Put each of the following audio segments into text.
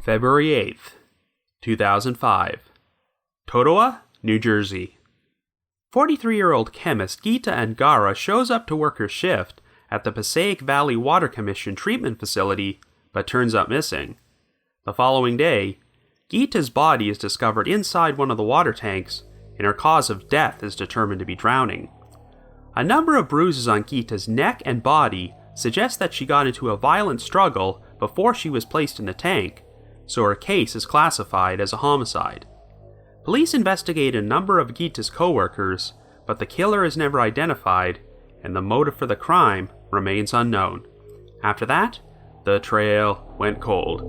February 8th, 2005. Totowa, New Jersey. 43-year-old chemist Geetha Angara shows up to work her shift at the Passaic Valley Water Commission treatment facility, but turns up missing. The following day, Geetha's body is discovered inside one of the water tanks, and her cause of death is determined to be drowning. A number of bruises on Geetha's neck and body suggest that she got into a violent struggle before she was placed in the tank, so her case is classified as a homicide. Police investigate a number of Geetha's co-workers, but the killer is never identified, and the motive for the crime remains unknown. After that, the trail went cold.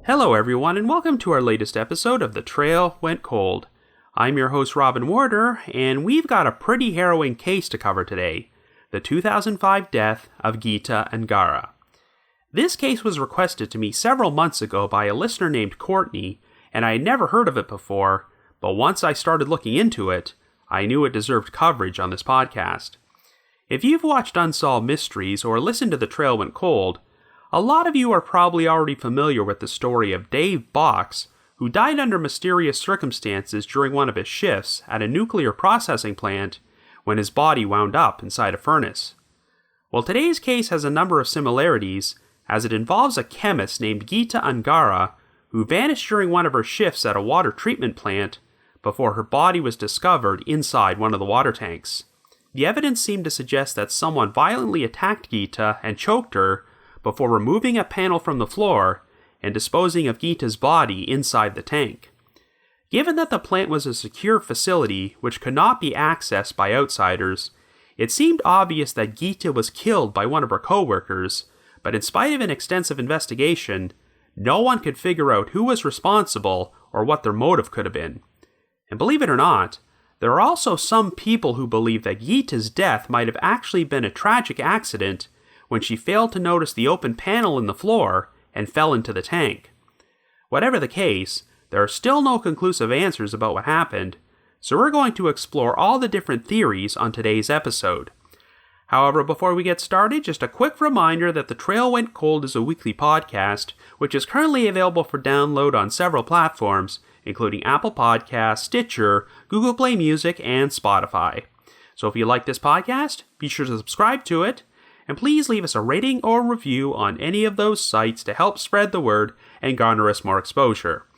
Hello everyone, and welcome to our latest episode of The Trail Went Cold. I'm your host Robin Warder, and we've got a pretty harrowing case to cover today, the 2005 death of Geetha Angara. This case was requested to me several months ago by a listener named Courtney, and I had never heard of it before, but once I started looking into it, I knew it deserved coverage on this podcast. If you've watched Unsolved Mysteries or listened to The Trail Went Cold, a lot of you are probably already familiar with the story of Dave Box, who died under mysterious circumstances during one of his shifts at a nuclear processing plant when his body wound up inside a furnace. Well, today's case has a number of similarities, as it involves a chemist named Geetha Angara who vanished during one of her shifts at a water treatment plant before her body was discovered inside one of the water tanks. The evidence seemed to suggest that someone violently attacked Geetha and choked her before removing a panel from the floor and disposing of Geetha's body inside the tank. Given that the plant was a secure facility which could not be accessed by outsiders, it seemed obvious that Geetha was killed by one of her co-workers, but in spite of an extensive investigation, no one could figure out who was responsible or what their motive could have been. And believe it or not, there are also some people who believe that Geetha's death might have actually been a tragic accident when she failed to notice the open panel in the floor and fell into the tank. Whatever the case, there are still no conclusive answers about what happened, so we're going to explore all the different theories on today's episode. However, before we get started, just a quick reminder that The Trail Went Cold is a weekly podcast, which is currently available for download on several platforms, including Apple Podcasts, Stitcher, Google Play Music, and Spotify. So if you like this podcast, be sure to subscribe to it, and please leave us a rating or review on any of those sites to help spread the word and garner us more exposure.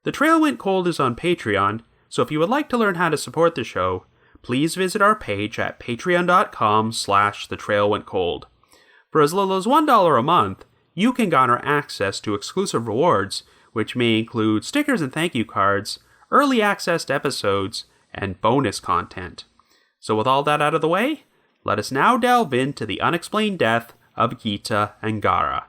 The Trail Went Cold is on Patreon, so if you would like to learn how to support the show, please visit our page at patreon.com/thetrailwentcold. For as little as $1 a month, you can garner access to exclusive rewards, which may include stickers and thank you cards, early access to episodes, and bonus content. So with all that out of the way, let us now delve into the unexplained death of Geetha Angara.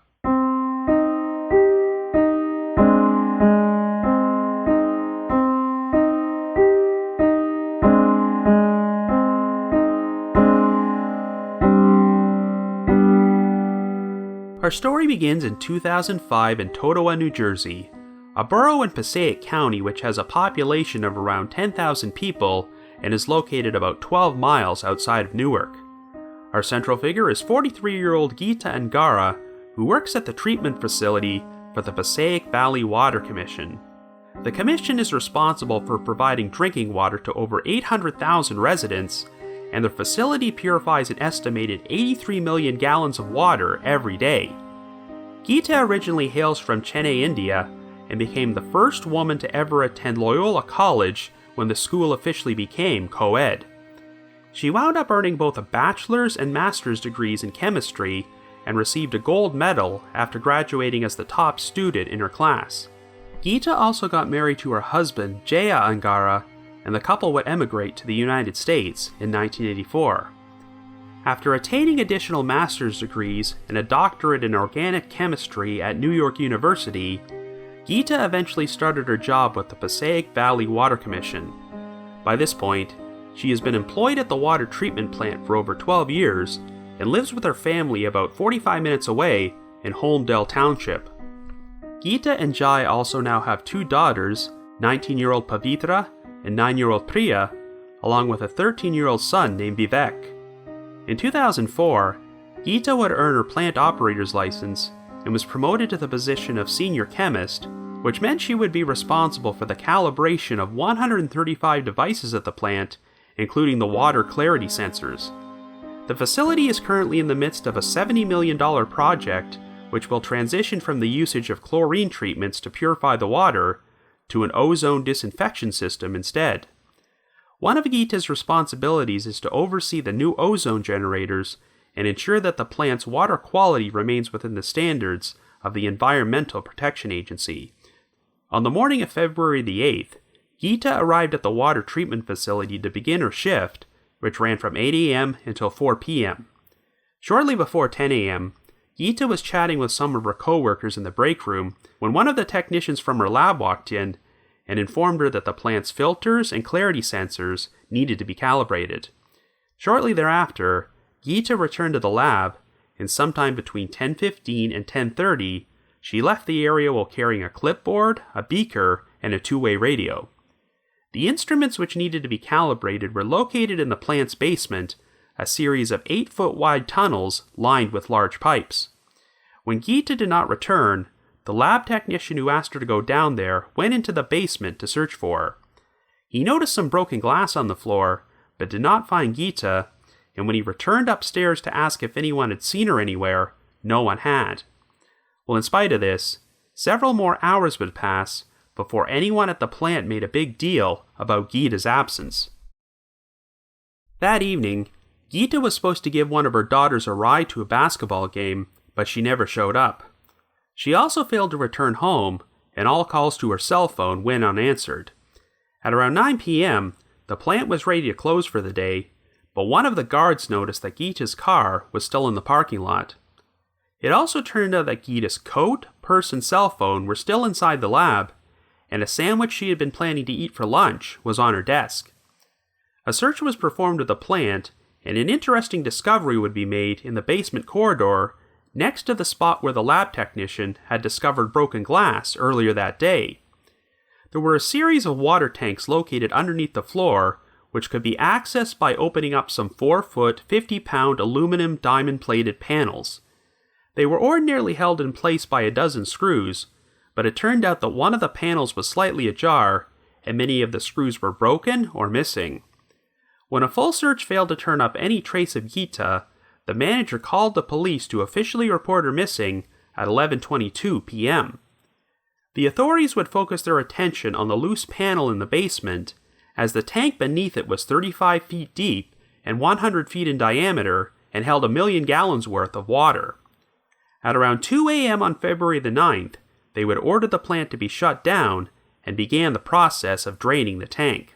Our story begins in 2005 in Totowa, New Jersey, a borough in Passaic County which has a population of around 10,000 people and is located about 12 miles outside of Newark. Our central figure is 43-year-old Geetha Angara, who works at the treatment facility for the Passaic Valley Water Commission. The commission is responsible for providing drinking water to over 800,000 residents, and the facility purifies an estimated 83 million gallons of water every day. Geetha originally hails from Chennai, India, and became the first woman to ever attend Loyola College when the school officially became co-ed. She wound up earning both a bachelor's and master's degrees in chemistry and received a gold medal after graduating as the top student in her class. Geetha also got married to her husband, Geetha Angara, and the couple would emigrate to the United States in 1984. After attaining additional master's degrees and a doctorate in organic chemistry at New York University, Geetha eventually started her job with the Passaic Valley Water Commission. By this point, she has been employed at the water treatment plant for over 12 years and lives with her family about 45 minutes away in Holmdel Township. Geetha and Jai also now have 2 daughters, 19-year-old Pavitra and 9-year-old Priya, along with a 13-year-old son named Vivek. In 2004, Geetha would earn her plant operator's license and was promoted to the position of senior chemist, which meant she would be responsible for the calibration of 135 devices at the plant, including the water clarity sensors. The facility is currently in the midst of a $70 million project, which will transition from the usage of chlorine treatments to purify the water to an ozone disinfection system instead. One of Geetha's responsibilities is to oversee the new ozone generators and ensure that the plant's water quality remains within the standards of the Environmental Protection Agency. On the morning of February the 8th, Geetha arrived at the water treatment facility to begin her shift, which ran from 8 a.m. until 4 p.m. Shortly before 10 a.m., Geetha was chatting with some of her co-workers in the break room when one of the technicians from her lab walked in and informed her that the plant's filters and clarity sensors needed to be calibrated. Shortly thereafter, Geetha returned to the lab, and sometime between 10:15 and 10:30, she left the area while carrying a clipboard, a beaker, and a 2-way radio. The instruments which needed to be calibrated were located in the plant's basement, a series of 8-foot-wide tunnels lined with large pipes. When Geetha did not return, the lab technician who asked her to go down there went into the basement to search for her. He noticed some broken glass on the floor, but did not find Geetha, and when he returned upstairs to ask if anyone had seen her anywhere, no one had. Well, in spite of this, several more hours would pass before anyone at the plant made a big deal about Geetha's absence. That evening, Geetha was supposed to give one of her daughters a ride to a basketball game, but she never showed up. She also failed to return home, and all calls to her cell phone went unanswered. At around 9 p.m., the plant was ready to close for the day, but one of the guards noticed that Geetha's car was still in the parking lot. It also turned out that Geetha's coat, purse, and cell phone were still inside the lab, and a sandwich she had been planning to eat for lunch was on her desk. A search was performed of the plant, and an interesting discovery would be made in the basement corridor next to the spot where the lab technician had discovered broken glass earlier that day. There were a series of water tanks located underneath the floor, which could be accessed by opening up some 4-foot, 50-pound aluminum diamond-plated panels. They were ordinarily held in place by a dozen screws, but it turned out that one of the panels was slightly ajar, and many of the screws were broken or missing. When a full search failed to turn up any trace of Geetha, the manager called the police to officially report her missing at 11:22 p.m. The authorities would focus their attention on the loose panel in the basement, as the tank beneath it was 35 feet deep and 100 feet in diameter and held 1 million gallons worth of water. At around 2 a.m. on February the 9th, they would order the plant to be shut down and began the process of draining the tank.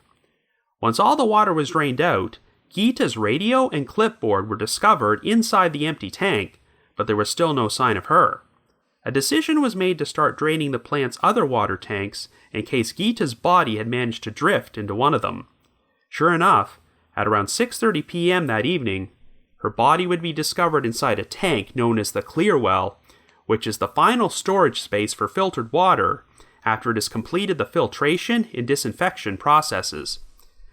Once all the water was drained out, Geetha's radio and clipboard were discovered inside the empty tank, but there was still no sign of her. A decision was made to start draining the plant's other water tanks in case Geetha's body had managed to drift into one of them. Sure enough, at around 6:30 p.m. that evening, her body would be discovered inside a tank known as the clear well, which is the final storage space for filtered water after it has completed the filtration and disinfection processes.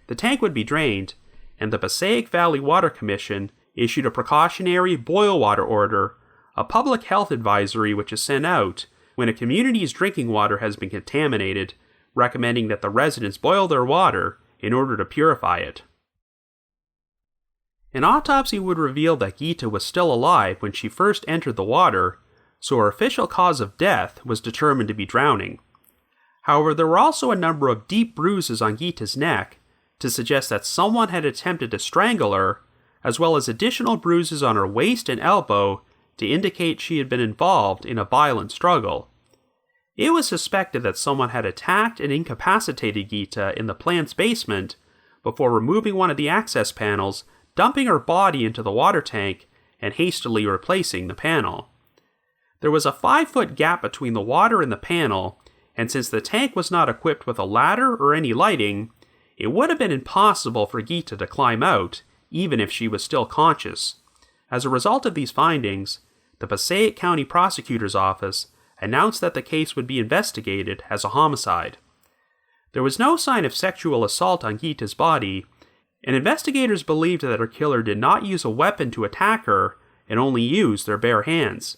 The tank would be drained, and the Passaic Valley Water Commission issued a precautionary boil water order, a public health advisory which is sent out when a community's drinking water has been contaminated, recommending that the residents boil their water in order to purify it. An autopsy would reveal that Geetha was still alive when she first entered the water, so her official cause of death was determined to be drowning. However, there were also a number of deep bruises on Geetha's neck to suggest that someone had attempted to strangle her, as well as additional bruises on her waist and elbow to indicate she had been involved in a violent struggle. It was suspected that someone had attacked and incapacitated Geetha in the plant's basement before removing one of the access panels, dumping her body into the water tank and hastily replacing the panel. There was a 5-foot gap between the water and the panel, and since the tank was not equipped with a ladder or any lighting, it would have been impossible for Geetha to climb out, even if she was still conscious. As a result of these findings, the Passaic County Prosecutor's Office announced that the case would be investigated as a homicide. There was no sign of sexual assault on Geetha's body, and investigators believed that her killer did not use a weapon to attack her and only used their bare hands.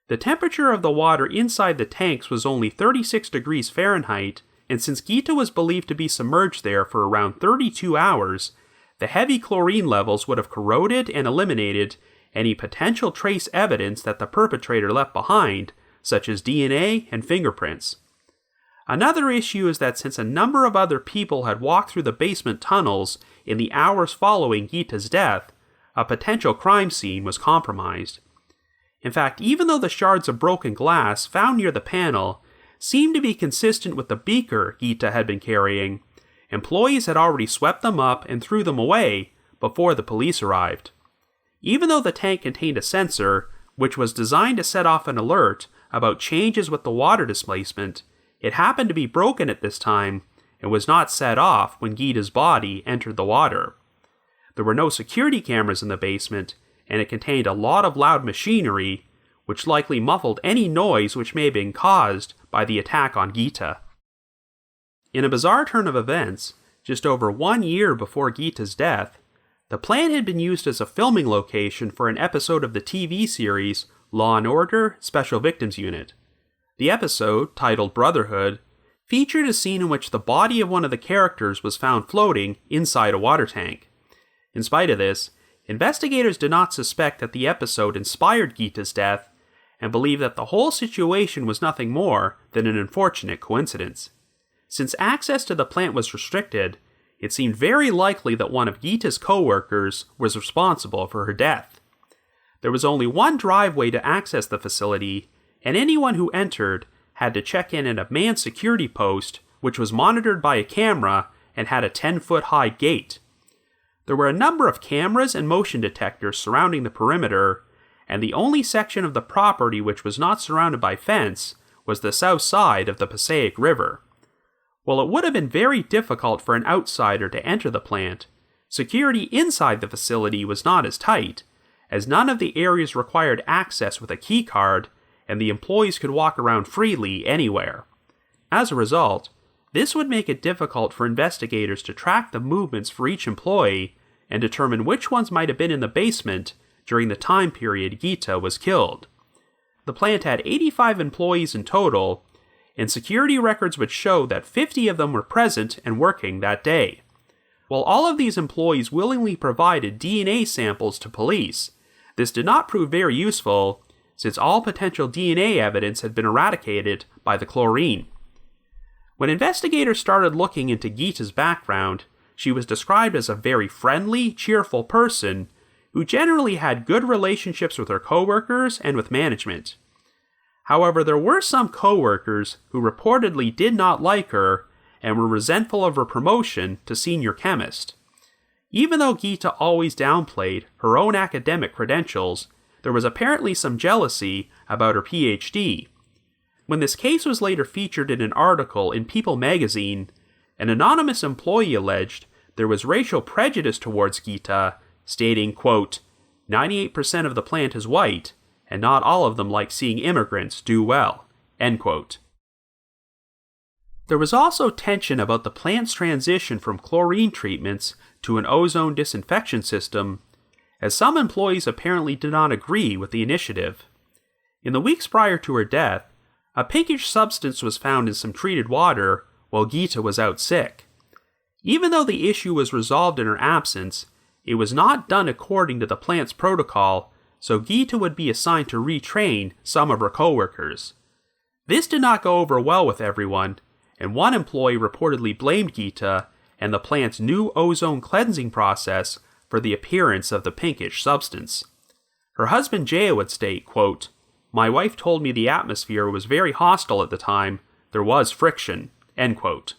The temperature of the water inside the tanks was only 36 degrees Fahrenheit, and since Geetha was believed to be submerged there for around 32 hours, the heavy chlorine levels would have corroded and eliminated any potential trace evidence that the perpetrator left behind, such as DNA and fingerprints. Another issue is that since a number of other people had walked through the basement tunnels in the hours following Geetha's death, a potential crime scene was compromised. In fact, even though the shards of broken glass found near the panel seemed to be consistent with the beaker Geetha had been carrying, employees had already swept them up and threw them away before the police arrived. Even though the tank contained a sensor, which was designed to set off an alert about changes with the water displacement, it happened to be broken at this time and was not set off when Geetha's body entered the water. There were no security cameras in the basement, and it contained a lot of loud machinery, which likely muffled any noise which may have been caused by the attack on Geetha. In a bizarre turn of events, just over 1 year before Geetha's death, the plant had been used as a filming location for an episode of the TV series Law & Order Special Victims Unit. The episode, titled Brotherhood, featured a scene in which the body of one of the characters was found floating inside a water tank. In spite of this, investigators did not suspect that the episode inspired Geetha's death and believed that the whole situation was nothing more than an unfortunate coincidence. Since access to the plant was restricted, it seemed very likely that one of Geetha's co-workers was responsible for her death. There was only one driveway to access the facility, and anyone who entered had to check in at a manned security post, which was monitored by a camera and had a 10-foot high gate. There were a number of cameras and motion detectors surrounding the perimeter, and the only section of the property which was not surrounded by fence was the south side of the Passaic River. While it would have been very difficult for an outsider to enter the plant, security inside the facility was not as tight, as none of the areas required access with a key card, and the employees could walk around freely anywhere. As a result, this would make it difficult for investigators to track the movements for each employee and determine which ones might have been in the basement during the time period Geetha was killed. The plant had 85 employees in total, and security records would show that 50 of them were present and working that day. While all of these employees willingly provided DNA samples to police, this did not prove very useful, since all potential DNA evidence had been eradicated by the chlorine. When investigators started looking into Geetha's background, she was described as a very friendly, cheerful person who generally had good relationships with her coworkers and with management. However, there were some coworkers who reportedly did not like her and were resentful of her promotion to senior chemist. Even though Geetha always downplayed her own academic credentials, there was apparently some jealousy about her PhD. When this case was later featured in an article in People magazine, an anonymous employee alleged there was racial prejudice towards Geetha, stating, quote, 98% of the plant is white, and not all of them like seeing immigrants do well, end quote. There was also tension about the plant's transition from chlorine treatments to an ozone disinfection system, as some employees apparently did not agree with the initiative. In the weeks prior to her death, a pinkish substance was found in some treated water while Geetha was out sick. Even though the issue was resolved in her absence, it was not done according to the plant's protocol, so Geetha would be assigned to retrain some of her coworkers. This did not go over well with everyone, and one employee reportedly blamed Geetha and the plant's new ozone cleansing process for the appearance of the pinkish substance. Her husband Jaya would state, quote, "My wife told me the atmosphere was very hostile at the time. There was friction," end quote.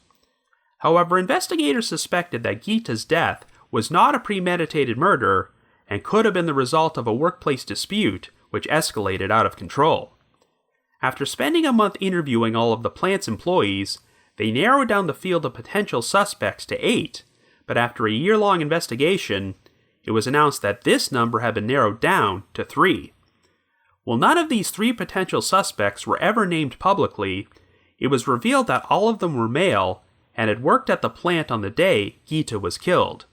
However, investigators suspected that Geetha's death was not a premeditated murder and could have been the result of a workplace dispute which escalated out of control. After spending a month interviewing all of the plant's employees, they narrowed down the field of potential suspects to 8, but after a year-long investigation, it was announced that this number had been narrowed down to 3. While none of these 3 potential suspects were ever named publicly, it was revealed that all of them were male and had worked at the plant on the day Geetha was killed.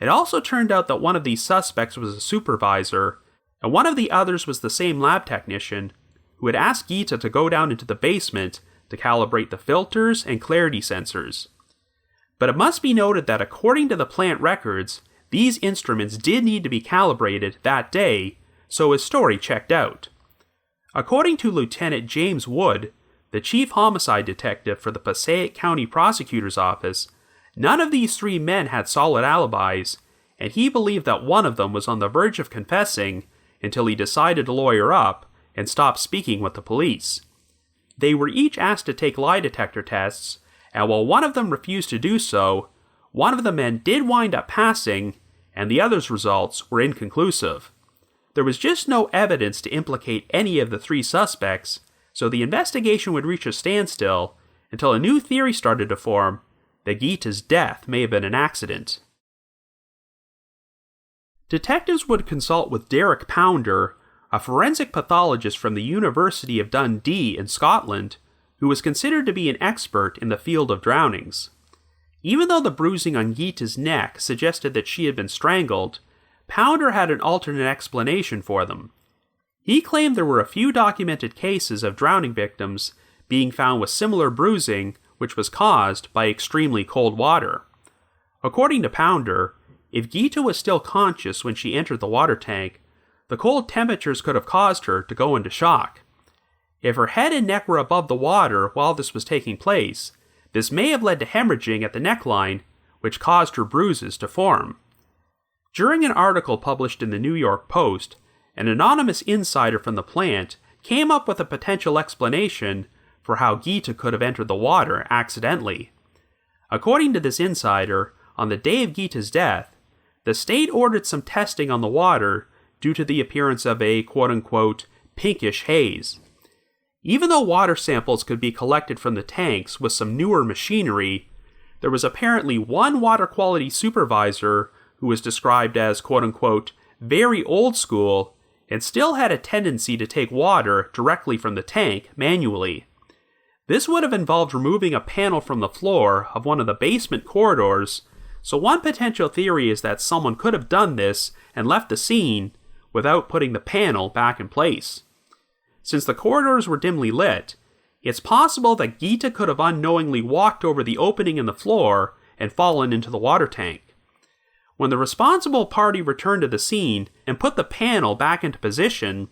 It also turned out that one of these suspects was a supervisor, and one of the others was the same lab technician who had asked Geetha to go down into the basement to calibrate the filters and clarity sensors. But it must be noted that according to the plant records, these instruments did need to be calibrated that day, so his story checked out. According to Lieutenant James Wood, the chief homicide detective for the Passaic County Prosecutor's Office, none of these 3 men had solid alibis, and he believed that one of them was on the verge of confessing until he decided to lawyer up and stop speaking with the police. They were each asked to take lie detector tests, and while one of them refused to do so, one of the men did wind up passing, and the other's results were inconclusive. There was just no evidence to implicate any of the 3 suspects, so the investigation would reach a standstill until a new theory started to form that Geetha's death may have been an accident. Detectives would consult with Derek Pounder, a forensic pathologist from the University of Dundee in Scotland, who was considered to be an expert in the field of drownings. Even though the bruising on Geetha's neck suggested that she had been strangled, Pounder had an alternate explanation for them. He claimed there were a few documented cases of drowning victims being found with similar bruising which was caused by extremely cold water. According to Pounder, if Geetha was still conscious when she entered the water tank, the cold temperatures could have caused her to go into shock. If her head and neck were above the water while this was taking place, this may have led to hemorrhaging at the neckline, which caused her bruises to form. During an article published in the New York Post, an anonymous insider from the plant came up with a potential explanation for how Geetha could have entered the water accidentally. According to this insider, on the day of Geetha's death, the state ordered some testing on the water due to the appearance of a quote-unquote pinkish haze. Even though water samples could be collected from the tanks with some newer machinery, there was apparently one water quality supervisor who was described as quote-unquote very old school and still had a tendency to take water directly from the tank manually. This would have involved removing a panel from the floor of one of the basement corridors, so one potential theory is that someone could have done this and left the scene without putting the panel back in place. Since the corridors were dimly lit, it's possible that Geetha could have unknowingly walked over the opening in the floor and fallen into the water tank. When the responsible party returned to the scene and put the panel back into position,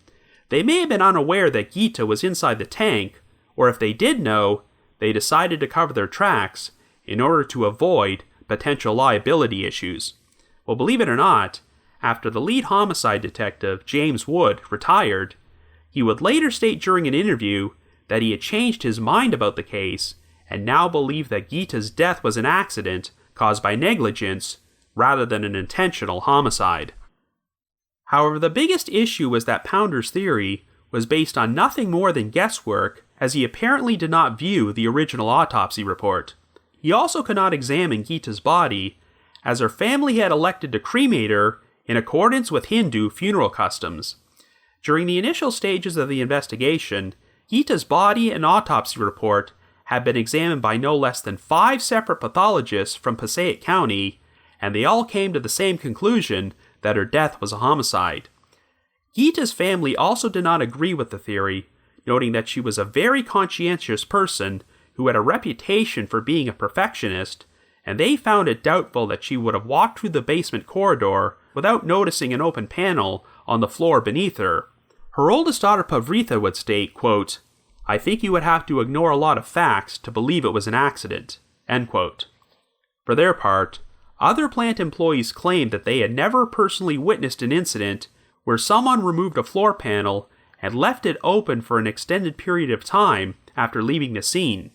they may have been unaware that Geetha was inside the tank, or if they did know, they decided to cover their tracks in order to avoid potential liability issues. Well, believe it or not, after the lead homicide detective, James Wood, retired, he would later state during an interview that he had changed his mind about the case and now believed that Geetha's death was an accident caused by negligence rather than an intentional homicide. However, the biggest issue was that Pounder's theory was based on nothing more than guesswork, as he apparently did not view the original autopsy report. He also could not examine Geetha's body, as her family had elected to cremate her in accordance with Hindu funeral customs. During the initial stages of the investigation, Geetha's body and autopsy report had been examined by no less than 5 separate pathologists from Passaic County, and they all came to the same conclusion that her death was a homicide. Geetha's family also did not agree with the theory, noting that she was a very conscientious person who had a reputation for being a perfectionist, and they found it doubtful that she would have walked through the basement corridor without noticing an open panel on the floor beneath her. Her oldest daughter Pavritha would state, quote, "I think you would have to ignore a lot of facts to believe it was an accident," end quote. For their part, other plant employees claimed that they had never personally witnessed an incident where someone removed a floor panel and left it open for an extended period of time after leaving the scene.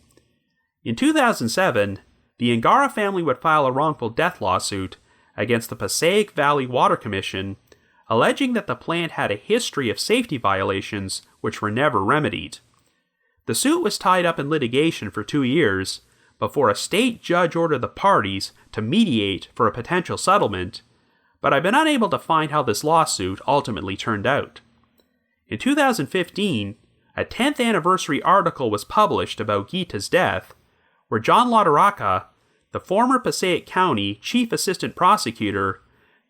In 2007, the Angara family would file a wrongful death lawsuit, against the Passaic Valley Water Commission, alleging that the plant had a history of safety violations which were never remedied. The suit was tied up in litigation for 2 years before a state judge ordered the parties to mediate for a potential settlement, but I've been unable to find how this lawsuit ultimately turned out. In 2015, a 10th anniversary article was published about Geetha's death, where John LaDaraca, the former Passaic County Chief Assistant Prosecutor,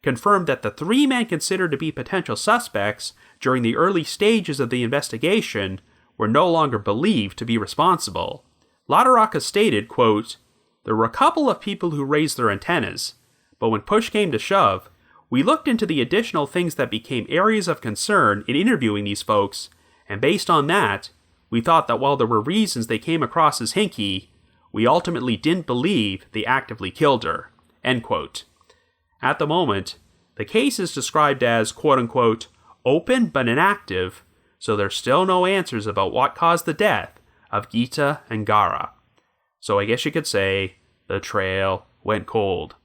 confirmed that the 3 men considered to be potential suspects during the early stages of the investigation were no longer believed to be responsible. LaDaraca stated, quote, "There were a couple of people who raised their antennas, but when push came to shove, we looked into the additional things that became areas of concern in interviewing these folks, and based on that, we thought that while there were reasons they came across as hinky, we ultimately didn't believe they actively killed her." End quote. At the moment, the case is described as, quote-unquote, open but inactive, so there's still no answers about what caused the death of Geetha Angara. So I guess you could say, the trail went cold.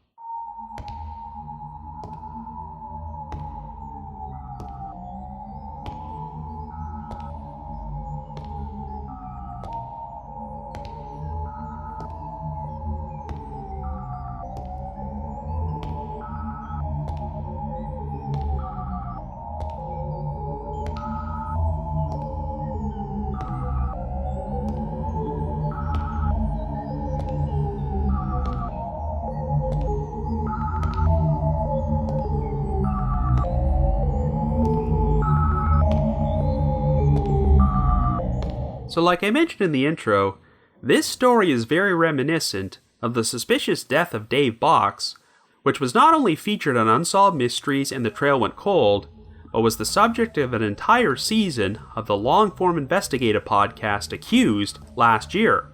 So like I mentioned in the intro, this story is very reminiscent of the suspicious death of Dave Box, which was not only featured on Unsolved Mysteries and The Trail Went Cold, but was the subject of an entire season of the long-form investigative podcast Accused last year.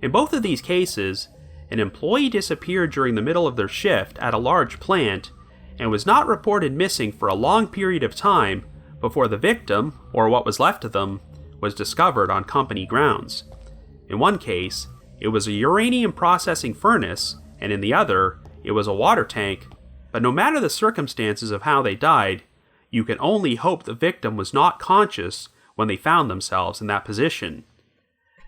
In both of these cases, an employee disappeared during the middle of their shift at a large plant and was not reported missing for a long period of time before the victim, or what was left of them, was discovered on company grounds. In one case, it was a uranium processing furnace, and in the other, it was a water tank, but no matter the circumstances of how they died, you can only hope the victim was not conscious when they found themselves in that position.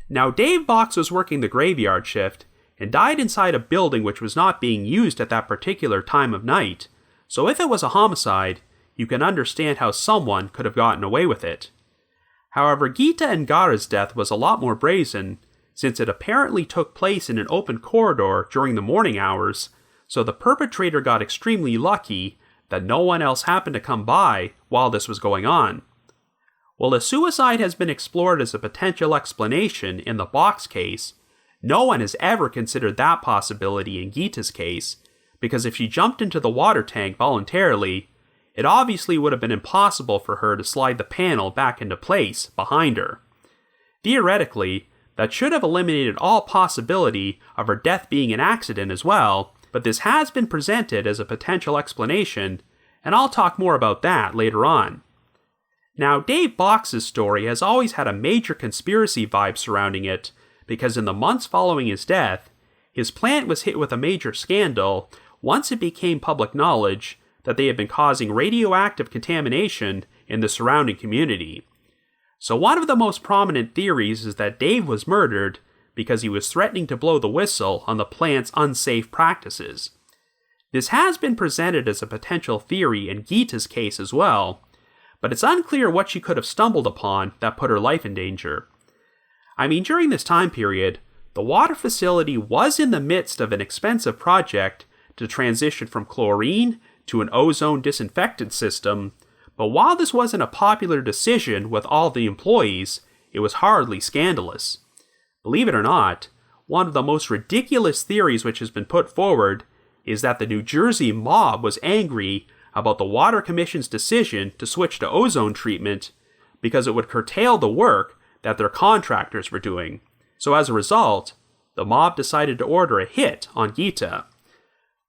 Now, Dave Box was working the graveyard shift and died inside a building which was not being used at that particular time of night, so if it was a homicide, you can understand how someone could have gotten away with it. However, Geetha Angara's death was a lot more brazen, since it apparently took place in an open corridor during the morning hours, so the perpetrator got extremely lucky that no one else happened to come by while this was going on. While a suicide has been explored as a potential explanation in the Box case, no one has ever considered that possibility in Geetha's case, because if she jumped into the water tank voluntarily, it obviously would have been impossible for her to slide the panel back into place behind her. Theoretically, that should have eliminated all possibility of her death being an accident as well, but this has been presented as a potential explanation, and I'll talk more about that later on. Now, Dave Box's story has always had a major conspiracy vibe surrounding it, because in the months following his death, his plant was hit with a major scandal once it became public knowledge that they had been causing radioactive contamination in the surrounding community. So one of the most prominent theories is that Dave was murdered because he was threatening to blow the whistle on the plant's unsafe practices. This has been presented as a potential theory in Geetha's case as well, but it's unclear what she could have stumbled upon that put her life in danger. I mean, during this time period, the water facility was in the midst of an expensive project to transition from chlorine to an ozone disinfectant system, but while this wasn't a popular decision with all the employees, it was hardly scandalous. Believe it or not, one of the most ridiculous theories which has been put forward is that the New Jersey mob was angry about the Water Commission's decision to switch to ozone treatment because it would curtail the work that their contractors were doing. So as a result, the mob decided to order a hit on Geetha.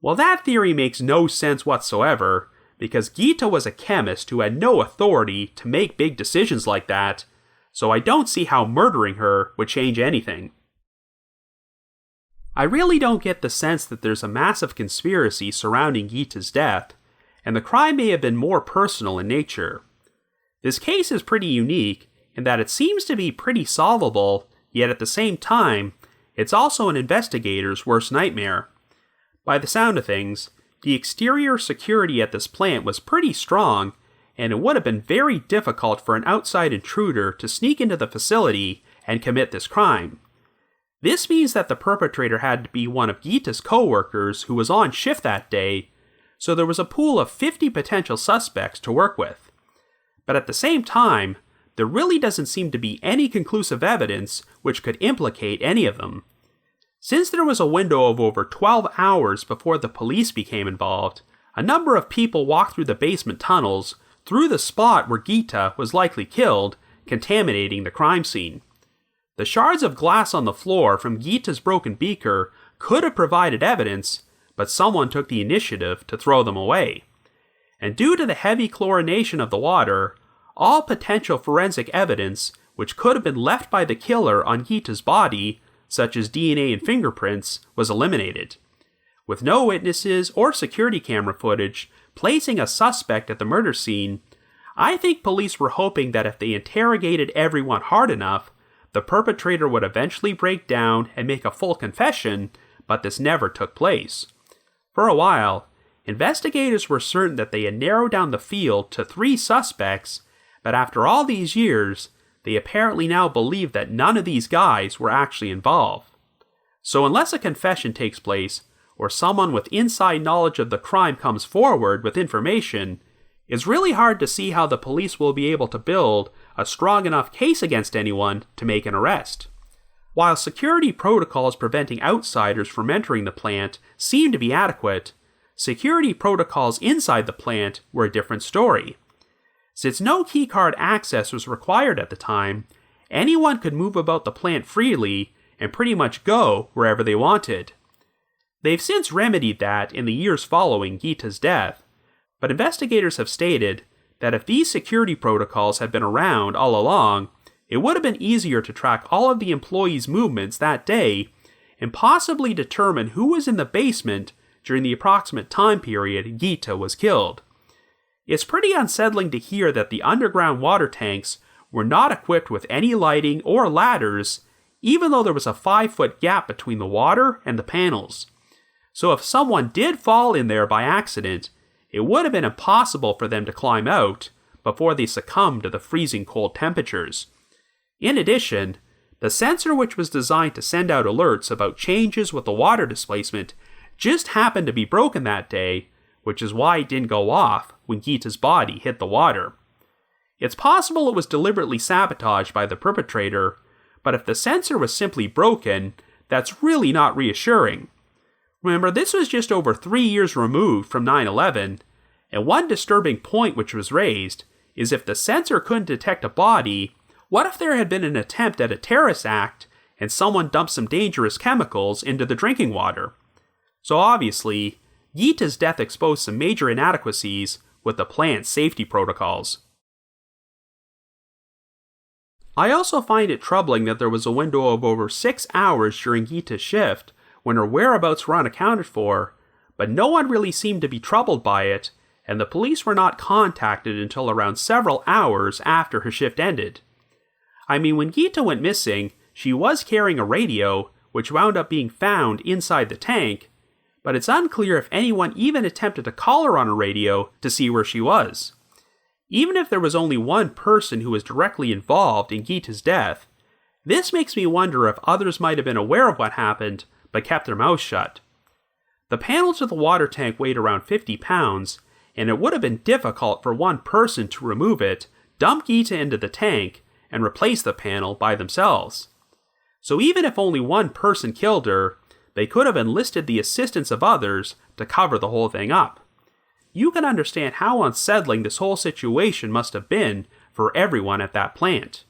Well, that theory makes no sense whatsoever, because Geetha was a chemist who had no authority to make big decisions like that, so I don't see how murdering her would change anything. I really don't get the sense that there's a massive conspiracy surrounding Geetha's death, and the crime may have been more personal in nature. This case is pretty unique in that it seems to be pretty solvable, yet at the same time, it's also an investigator's worst nightmare. By the sound of things, the exterior security at this plant was pretty strong, and it would have been very difficult for an outside intruder to sneak into the facility and commit this crime. This means that the perpetrator had to be one of Geetha's co-workers who was on shift that day, so there was a pool of 50 potential suspects to work with. But at the same time, there really doesn't seem to be any conclusive evidence which could implicate any of them. Since there was a window of over 12 hours before the police became involved, a number of people walked through the basement tunnels through the spot where Geetha was likely killed, contaminating the crime scene. The shards of glass on the floor from Geetha's broken beaker could have provided evidence, but someone took the initiative to throw them away. And due to the heavy chlorination of the water, all potential forensic evidence which could have been left by the killer on Geetha's body, such as DNA and fingerprints, was eliminated. With no witnesses or security camera footage placing a suspect at the murder scene, I think police were hoping that if they interrogated everyone hard enough, the perpetrator would eventually break down and make a full confession, but this never took place. For a while, investigators were certain that they had narrowed down the field to 3 suspects, but after all these years, they apparently now believe that none of these guys were actually involved. So unless a confession takes place, or someone with inside knowledge of the crime comes forward with information, it's really hard to see how the police will be able to build a strong enough case against anyone to make an arrest. While security protocols preventing outsiders from entering the plant seemed to be adequate, security protocols inside the plant were a different story. Since no keycard access was required at the time, anyone could move about the plant freely and pretty much go wherever they wanted. They've since remedied that in the years following Geetha's death, but investigators have stated that if these security protocols had been around all along, it would have been easier to track all of the employees' movements that day and possibly determine who was in the basement during the approximate time period Geetha was killed. It's pretty unsettling to hear that the underground water tanks were not equipped with any lighting or ladders, even though there was a 5-foot gap between the water and the panels. So if someone did fall in there by accident, it would have been impossible for them to climb out before they succumbed to the freezing cold temperatures. In addition, the sensor which was designed to send out alerts about changes with the water displacement just happened to be broken that day, which is why it didn't go off when Geetha's body hit the water. It's possible it was deliberately sabotaged by the perpetrator, but if the sensor was simply broken, that's really not reassuring. Remember, this was just over 3 years removed from 9/11, and one disturbing point which was raised is if the sensor couldn't detect a body, what if there had been an attempt at a terrorist act and someone dumped some dangerous chemicals into the drinking water? So obviously, Geetha's death exposed some major inadequacies with the plant's safety protocols. I also find it troubling that there was a window of over 6 hours during Geetha's shift when her whereabouts were unaccounted for, but no one really seemed to be troubled by it, and the police were not contacted until around several hours after her shift ended. I mean, when Geetha went missing, she was carrying a radio, which wound up being found inside the tank, but it's unclear if anyone even attempted to call her on a radio to see where she was. Even if there was only one person who was directly involved in Geetha's death, this makes me wonder if others might have been aware of what happened, but kept their mouths shut. The panels of the water tank weighed around 50 pounds, and it would have been difficult for one person to remove it, dump Geetha into the tank, and replace the panel by themselves. So even if only one person killed her, they could have enlisted the assistance of others to cover the whole thing up. You can understand how unsettling this whole situation must have been for everyone at that plant.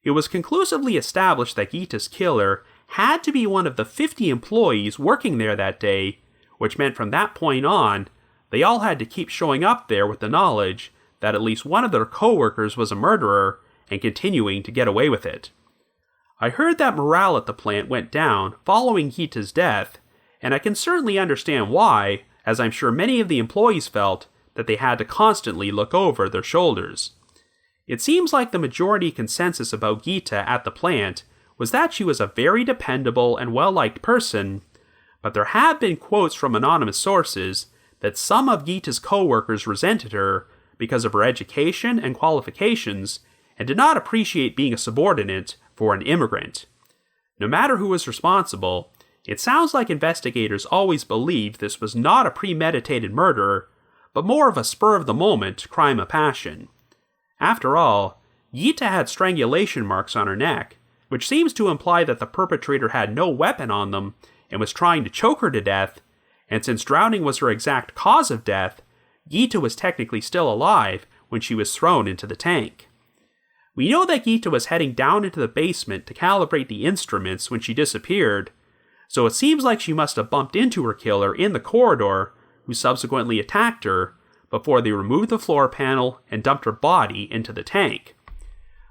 It was conclusively established that Geetha's killer had to be one of the 50 employees working there that day, which meant from that point on, they all had to keep showing up there with the knowledge that at least one of their co-workers was a murderer and continuing to get away with it. I heard that morale at the plant went down following Geetha's death, and I can certainly understand why, as I'm sure many of the employees felt that they had to constantly look over their shoulders. It seems like the majority consensus about Geetha at the plant was that she was a very dependable and well-liked person, but there have been quotes from anonymous sources that some of Geetha's co-workers resented her because of her education and qualifications and did not appreciate being a subordinate for an immigrant. No matter who was responsible, it sounds like investigators always believed this was not a premeditated murder, but more of a spur-of-the-moment crime of passion. After all, Geetha had strangulation marks on her neck, which seems to imply that the perpetrator had no weapon on them and was trying to choke her to death, and since drowning was her exact cause of death, Geetha was technically still alive when she was thrown into the tank. We know that Geetha was heading down into the basement to calibrate the instruments when she disappeared, so it seems like she must have bumped into her killer in the corridor, who subsequently attacked her, before they removed the floor panel and dumped her body into the tank.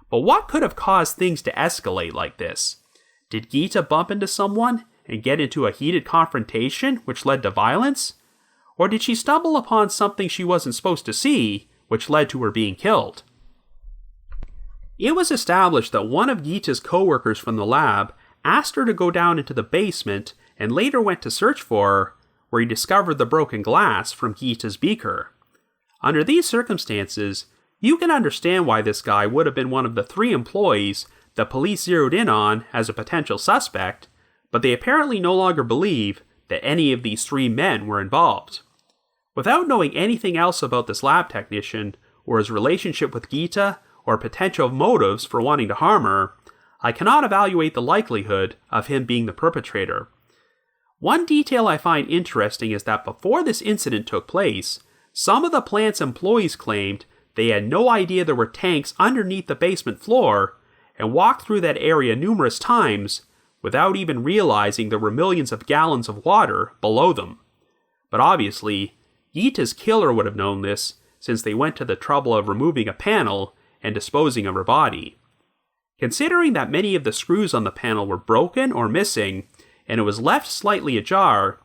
But what could have caused things to escalate like this? Did Geetha bump into someone and get into a heated confrontation which led to violence? Or did she stumble upon something she wasn't supposed to see, which led to her being killed? It was established that one of Geetha's co-workers from the lab asked her to go down into the basement and later went to search for her, where he discovered the broken glass from Geetha's beaker. Under these circumstances, you can understand why this guy would have been one of the 3 employees the police zeroed in on as a potential suspect, but they apparently no longer believe that any of these 3 men were involved. Without knowing anything else about this lab technician, or his relationship with Geetha, or potential motives for wanting to harm her, I cannot evaluate the likelihood of him being the perpetrator. One detail I find interesting is that before this incident took place, some of the plant's employees claimed they had no idea there were tanks underneath the basement floor and walked through that area numerous times without even realizing there were millions of gallons of water below them. But obviously, Geetha's killer would have known this since they went to the trouble of removing a panel and disposing of her body. Considering that many of the screws on the panel were broken or missing, and it was left slightly ajar,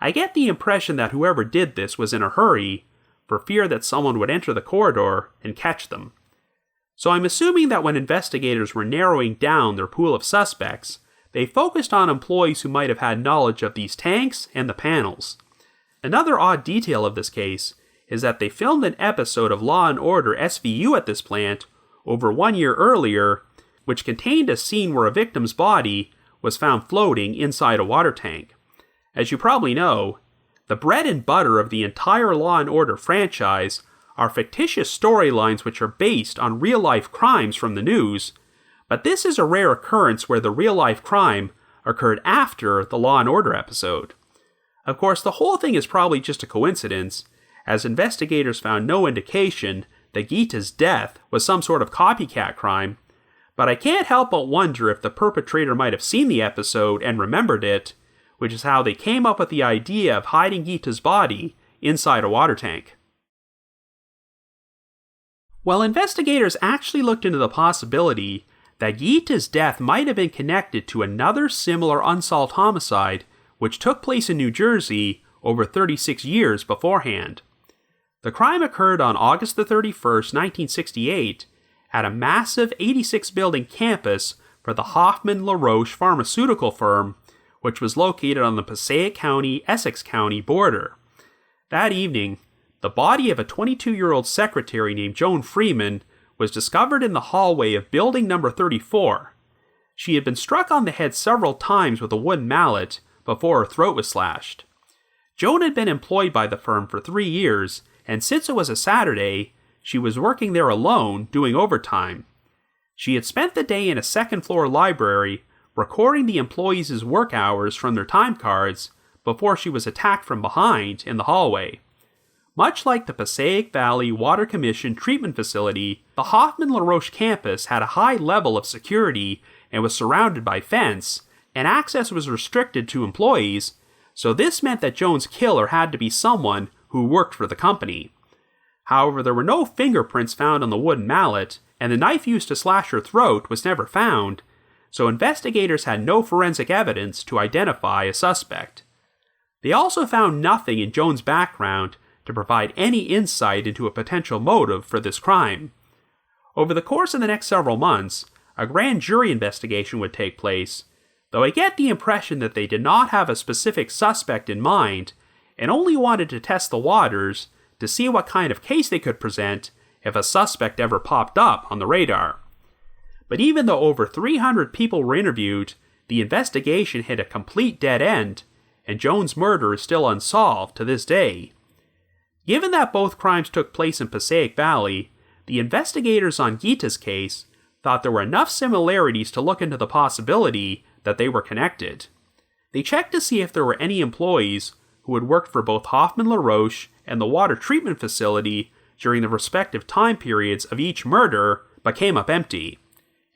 I get the impression that whoever did this was in a hurry, for fear that someone would enter the corridor and catch them. So I'm assuming that when investigators were narrowing down their pool of suspects, they focused on employees who might have had knowledge of these tanks and the panels. Another odd detail of this case is that they filmed an episode of Law & Order SVU at this plant over 1 year earlier, which contained a scene where a victim's body was found floating inside a water tank. As you probably know, the bread and butter of the entire Law & Order franchise are fictitious storylines which are based on real-life crimes from the news, but this is a rare occurrence where the real-life crime occurred after the Law & Order episode. Of course, the whole thing is probably just a coincidence, as investigators found no indication that Geetha's death was some sort of copycat crime, but I can't help but wonder if the perpetrator might have seen the episode and remembered it, which is how they came up with the idea of hiding Geetha's body inside a water tank. Well, investigators actually looked into the possibility that Geetha's death might have been connected to another similar unsolved homicide which took place in New Jersey over 36 years beforehand. The crime occurred on August the 31st, 1968, at a massive 86-building campus for the Hoffman LaRoche pharmaceutical firm, which was located on the Passaic County-Essex County border. That evening, the body of a 22-year-old secretary named Joan Freeman was discovered in the hallway of building number 34. She had been struck on the head several times with a wooden mallet before her throat was slashed. Joan had been employed by the firm for 3 years, and since it was a Saturday, she was working there alone, doing overtime. She had spent the day in a second-floor library, recording the employees' work hours from their time cards, before she was attacked from behind in the hallway. Much like the Passaic Valley Water Commission treatment facility, the Hoffman LaRoche campus had a high level of security and was surrounded by fence, and access was restricted to employees, so this meant that Joan's killer had to be someone who worked for the company. However, there were no fingerprints found on the wooden mallet, and the knife used to slash her throat was never found, so investigators had no forensic evidence to identify a suspect. They also found nothing in Joan's background to provide any insight into a potential motive for this crime. Over the course of the next several months, a grand jury investigation would take place, though I get the impression that they did not have a specific suspect in mind and only wanted to test the waters to see what kind of case they could present if a suspect ever popped up on the radar. But even though over 300 people were interviewed, the investigation hit a complete dead end, and Joan's murder is still unsolved to this day. Given that both crimes took place in Passaic Valley, the investigators on Geetha's case thought there were enough similarities to look into the possibility that they were connected. They checked to see if there were any employees who had worked for both Hoffman LaRoche and the water treatment facility during the respective time periods of each murder, but came up empty.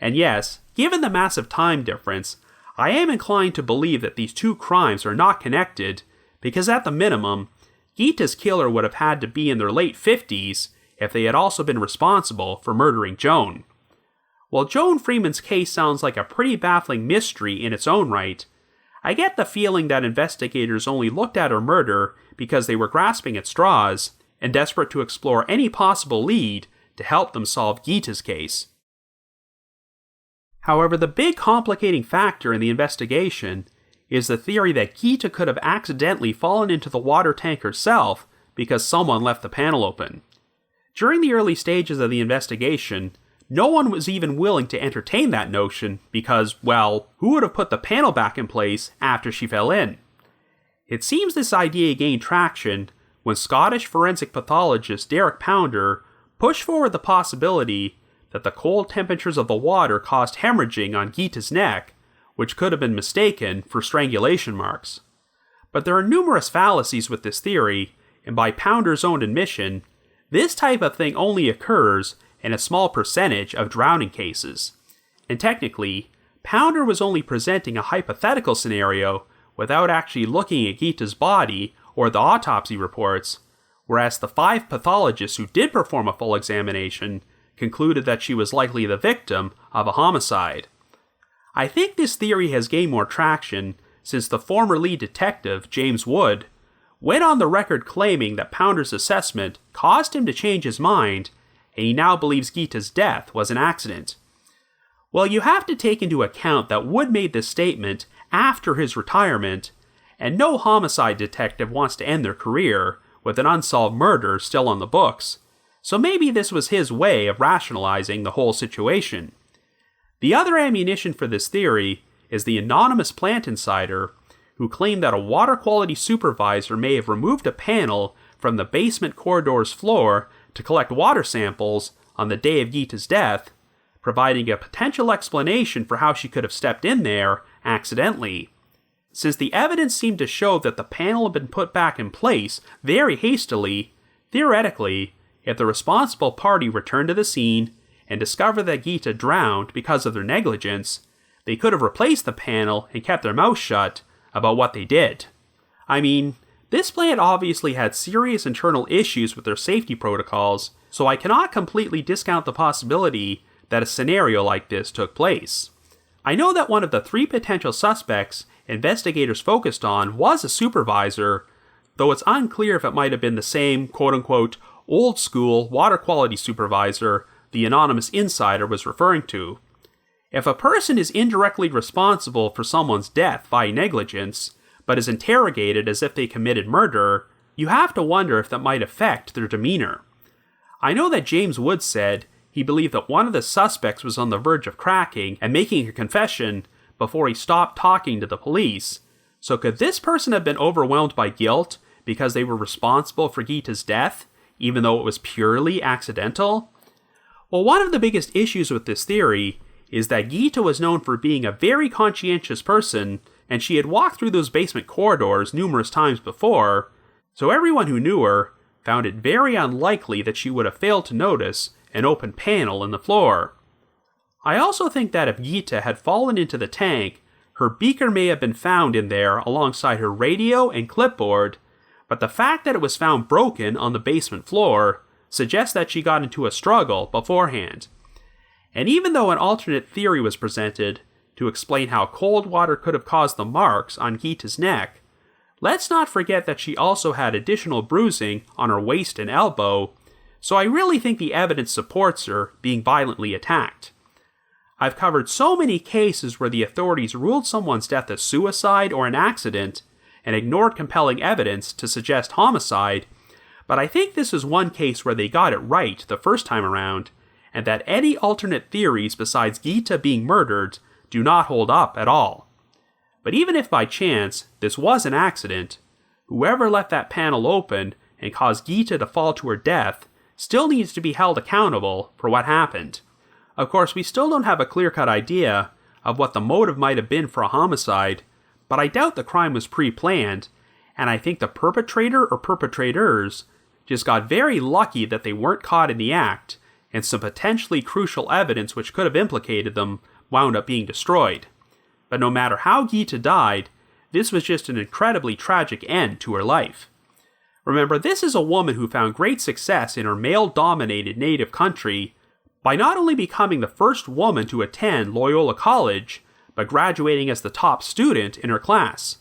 And yes, given the massive time difference, I am inclined to believe that these two crimes are not connected, because at the minimum, Geetha's killer would have had to be in their late 50s if they had also been responsible for murdering Joan. While Joan Freeman's case sounds like a pretty baffling mystery in its own right, I get the feeling that investigators only looked at her murder because they were grasping at straws and desperate to explore any possible lead to help them solve Geetha's case. However, the big complicating factor in the investigation is the theory that Geetha could have accidentally fallen into the water tank herself because someone left the panel open. During the early stages of the investigation, no one was even willing to entertain that notion because, well, who would have put the panel back in place after she fell in? It seems this idea gained traction when Scottish forensic pathologist Derek Pounder pushed forward the possibility that the cold temperatures of the water caused hemorrhaging on Geetha's neck, which could have been mistaken for strangulation marks. But there are numerous fallacies with this theory, and by Pounder's own admission, this type of thing only occurs in a small percentage of drowning cases. And technically, Pounder was only presenting a hypothetical scenario without actually looking at Geetha's body or the autopsy reports, whereas the 5 pathologists who did perform a full examination concluded that she was likely the victim of a homicide. I think this theory has gained more traction since the former lead detective, James Wood, went on the record claiming that Pounder's assessment caused him to change his mind, and he now believes Geetha's death was an accident. Well, you have to take into account that Wood made this statement after his retirement, and no homicide detective wants to end their career with an unsolved murder still on the books, so maybe this was his way of rationalizing the whole situation. The other ammunition for this theory is the anonymous plant insider who claimed that a water quality supervisor may have removed a panel from the basement corridor's floor to collect water samples on the day of Geetha's death, providing a potential explanation for how she could have stepped in there accidentally. Since the evidence seemed to show that the panel had been put back in place very hastily, theoretically, if the responsible party returned to the scene and discovered that Geetha drowned because of their negligence, they could have replaced the panel and kept their mouth shut about what they did. I mean, this plant obviously had serious internal issues with their safety protocols, so I cannot completely discount the possibility that a scenario like this took place. I know that one of the 3 potential suspects investigators focused on was a supervisor, though it's unclear if it might have been the same quote-unquote old-school water quality supervisor the anonymous insider was referring to. If a person is indirectly responsible for someone's death by negligence, but is interrogated as if they committed murder, you have to wonder if that might affect their demeanor. I know that James Wood said he believed that one of the suspects was on the verge of cracking and making a confession before he stopped talking to the police, so could this person have been overwhelmed by guilt because they were responsible for Geetha's death, even though it was purely accidental? Well, one of the biggest issues with this theory is that Geetha was known for being a very conscientious person, and she had walked through those basement corridors numerous times before, so everyone who knew her found it very unlikely that she would have failed to notice an open panel in the floor. I also think that if Geetha had fallen into the tank, her beaker may have been found in there alongside her radio and clipboard, but the fact that it was found broken on the basement floor suggests that she got into a struggle beforehand. And even though an alternate theory was presented to explain how cold water could have caused the marks on Geetha's neck, let's not forget that she also had additional bruising on her waist and elbow, so I really think the evidence supports her being violently attacked. I've covered so many cases where the authorities ruled someone's death a suicide or an accident and ignored compelling evidence to suggest homicide, but I think this is one case where they got it right the first time around, and that any alternate theories besides Geetha being murdered do not hold up at all. But even if by chance this was an accident, whoever left that panel open and caused Geetha to fall to her death still needs to be held accountable for what happened. Of course, we still don't have a clear-cut idea of what the motive might have been for a homicide, but I doubt the crime was pre-planned, and I think the perpetrator or perpetrators just got very lucky that they weren't caught in the act, and some potentially crucial evidence which could have implicated them wound up being destroyed. But no matter how Geetha died, this was just an incredibly tragic end to her life. Remember, this is a woman who found great success in her male-dominated native country by not only becoming the first woman to attend Loyola College, but graduating as the top student in her class.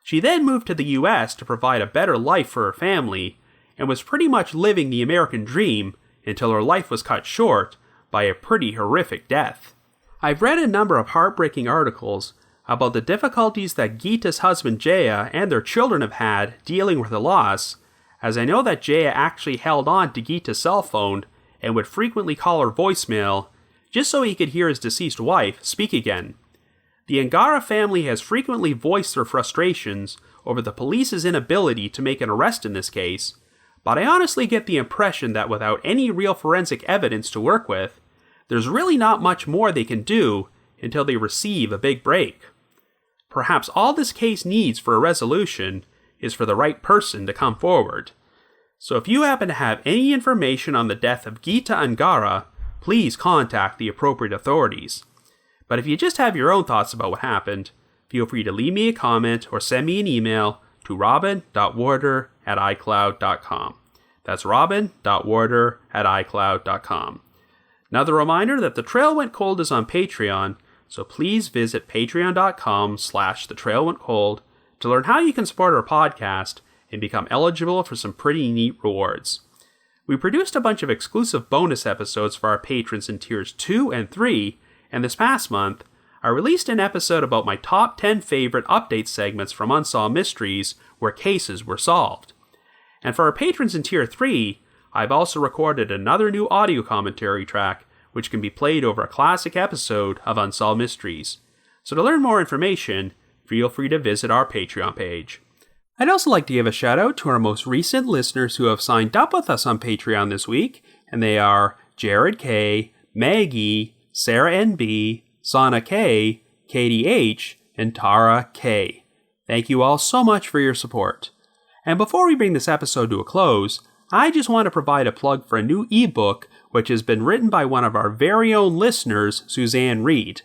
She then moved to the US to provide a better life for her family, and was pretty much living the American dream until her life was cut short by a pretty horrific death. I've read a number of heartbreaking articles about the difficulties that Geetha's husband Jaya and their children have had dealing with the loss, as I know that Jaya actually held on to Geetha's cell phone and would frequently call her voicemail just so he could hear his deceased wife speak again. The Angara family has frequently voiced their frustrations over the police's inability to make an arrest in this case, but I honestly get the impression that without any real forensic evidence to work with, there's really not much more they can do until they receive a big break. Perhaps all this case needs for a resolution is for the right person to come forward. So if you happen to have any information on the death of Geetha Angara, please contact the appropriate authorities. But if you just have your own thoughts about what happened, feel free to leave me a comment or send me an email to robin.warder@icloud.com. That's robin.warder@icloud.com. Another reminder that The Trail Went Cold is on Patreon, so please visit patreon.com/thetrailwentcold to learn how you can support our podcast and become eligible for some pretty neat rewards. We produced a bunch of exclusive bonus episodes for our patrons in tiers 2 and 3, and this past month, I released an episode about my top 10 favorite update segments from Unsolved Mysteries where cases were solved. And for our patrons in tier 3, I've also recorded another new audio commentary track which can be played over a classic episode of Unsolved Mysteries. So to learn more information, feel free to visit our Patreon page. I'd also like to give a shout out to our most recent listeners who have signed up with us on Patreon this week, and they are Jared K, Maggie, Sarah NB, Sana K, Katie H, and Tara K. Thank you all so much for your support. And before we bring this episode to a close, I just want to provide a plug for a new ebook which has been written by one of our very own listeners, Suzanne Reed.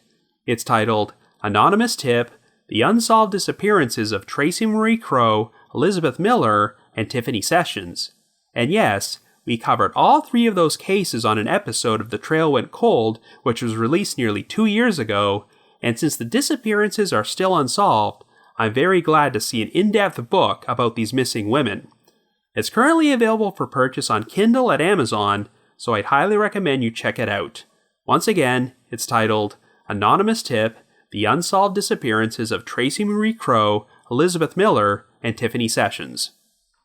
It's titled Anonymous Tip: The Unsolved Disappearances of Tracy Marie Crow, Elizabeth Miller, and Tiffany Sessions. And yes, we covered all 3 of those cases on an episode of The Trail Went Cold, which was released nearly 2 years ago, and since the disappearances are still unsolved, I'm very glad to see an in-depth book about these missing women. It's currently available for purchase on Kindle at Amazon, so I'd highly recommend you check it out. Once again, it's titled Anonymous Tip: The Unsolved Disappearances of Tracy Marie Crow, Elizabeth Miller, and Tiffany Sessions.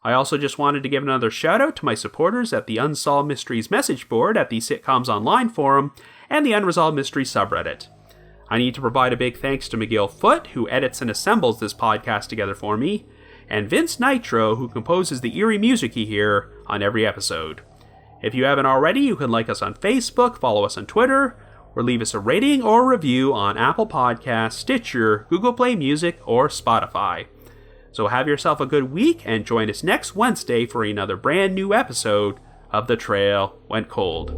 I also just wanted to give another shout out to my supporters at the Unsolved Mysteries message board at the Sitcoms Online forum and the Unresolved Mysteries subreddit. I need to provide a big thanks to McGill Foote, who edits and assembles this podcast together for me, and Vince Nitro, who composes the eerie music you hear on every episode. If you haven't already, you can like us on Facebook, follow us on Twitter, or leave us a rating or review on Apple Podcasts, Stitcher, Google Play Music, or Spotify. So have yourself a good week and join us next Wednesday for another brand new episode of The Trail Went Cold.